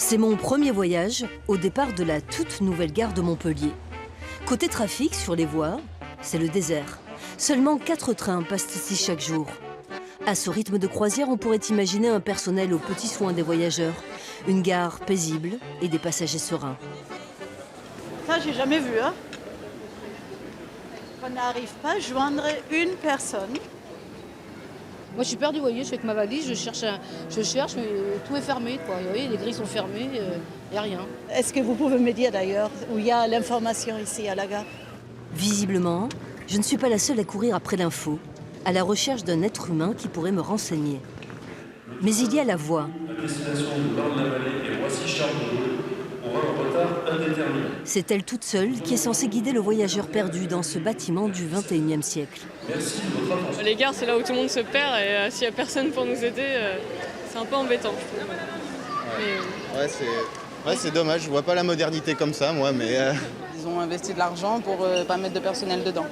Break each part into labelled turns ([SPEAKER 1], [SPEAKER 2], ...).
[SPEAKER 1] C'est mon premier voyage au départ de la toute nouvelle gare de Montpellier. Côté trafic, sur les voies, c'est le désert. Seulement 4 trains passent ici chaque jour. À ce rythme de croisière, on pourrait imaginer un personnel aux petits soins des voyageurs, une gare paisible et des passagers sereins.
[SPEAKER 2] Ça, j'ai jamais vu. Hein. On n'arrive pas à joindre une personne.
[SPEAKER 3] Moi, je suis perdue, vous voyez, je suis avec ma valise, je cherche, mais tout est fermé, quoi. Vous voyez, les grilles sont fermées, il n'y a rien.
[SPEAKER 2] Est-ce que vous pouvez me dire d'ailleurs où il y a l'information ici à la gare?
[SPEAKER 1] Visiblement, je ne suis pas la seule à courir après l'info, à la recherche d'un être humain qui pourrait me renseigner. Mais il y a la voie.
[SPEAKER 4] À destination de Marne-la-Vallée et Roissy-Charles-de-Gaulle aura un retard indéterminé.
[SPEAKER 1] C'est elle toute seule qui est censée guider le voyageur perdu dans ce bâtiment du XXIe siècle.
[SPEAKER 4] Merci de votre attention.
[SPEAKER 5] Les gares, c'est là où tout le monde se perd et s'il n'y a personne pour nous aider, c'est un peu embêtant, je trouve.
[SPEAKER 6] Ouais, c'est dommage, je vois pas la modernité comme ça, moi, mais...
[SPEAKER 7] Ils ont investi de l'argent pour pas mettre de personnel dedans.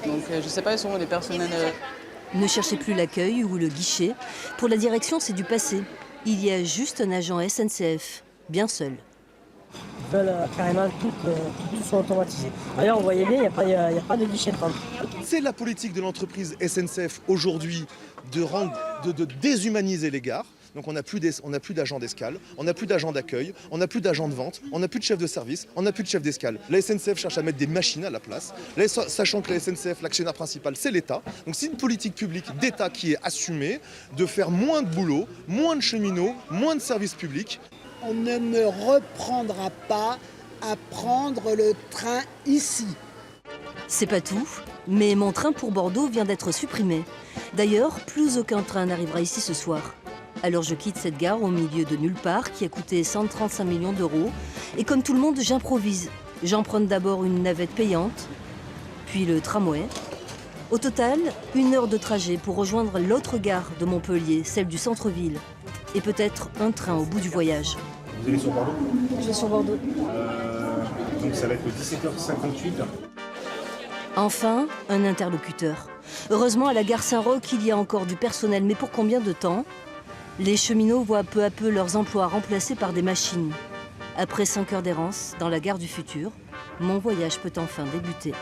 [SPEAKER 7] Donc je sais pas, ils sont les personnels...
[SPEAKER 1] Ne cherchez plus l'accueil ou le guichet. Pour la direction, c'est du passé. Il y a juste un agent SNCF, bien seul.
[SPEAKER 8] Ils veulent carrément tout soit automatisé. D'ailleurs, vous voyez bien, il n'y a pas de guichet de vente.
[SPEAKER 9] C'est la politique de l'entreprise SNCF aujourd'hui de déshumaniser les gares. Donc on n'a plus d'agents d'escale, on n'a plus d'agents d'accueil, on n'a plus d'agents de vente, on n'a plus de chef de service, on n'a plus de chef d'escale. La SNCF cherche à mettre des machines à la place, sachant que la SNCF, l'actionnaire principal, c'est l'État. Donc c'est une politique publique d'État qui est assumée de faire moins de boulot, moins de cheminots, moins de services publics.
[SPEAKER 10] On ne me reprendra pas à prendre le train ici.
[SPEAKER 1] C'est pas tout, mais mon train pour Bordeaux vient d'être supprimé. D'ailleurs, plus aucun train n'arrivera ici ce soir. Alors je quitte cette gare au milieu de nulle part qui a coûté 135 millions d'euros. Et comme tout le monde, j'improvise. J'emprunte d'abord une navette payante, puis le tramway. Au total, 1 heure de trajet pour rejoindre l'autre gare de Montpellier, celle du centre-ville. Et peut-être un train au bout du voyage.
[SPEAKER 11] Vous allez sur Bordeaux?
[SPEAKER 1] Je vais sur Bordeaux.
[SPEAKER 11] Donc ça va être 17h58.
[SPEAKER 1] Enfin, un interlocuteur. Heureusement, à la gare Saint-Roch, il y a encore du personnel. Mais pour combien de temps? Les cheminots voient peu à peu leurs emplois remplacés par des machines. Après 5 heures d'errance dans la gare du futur, mon voyage peut enfin débuter.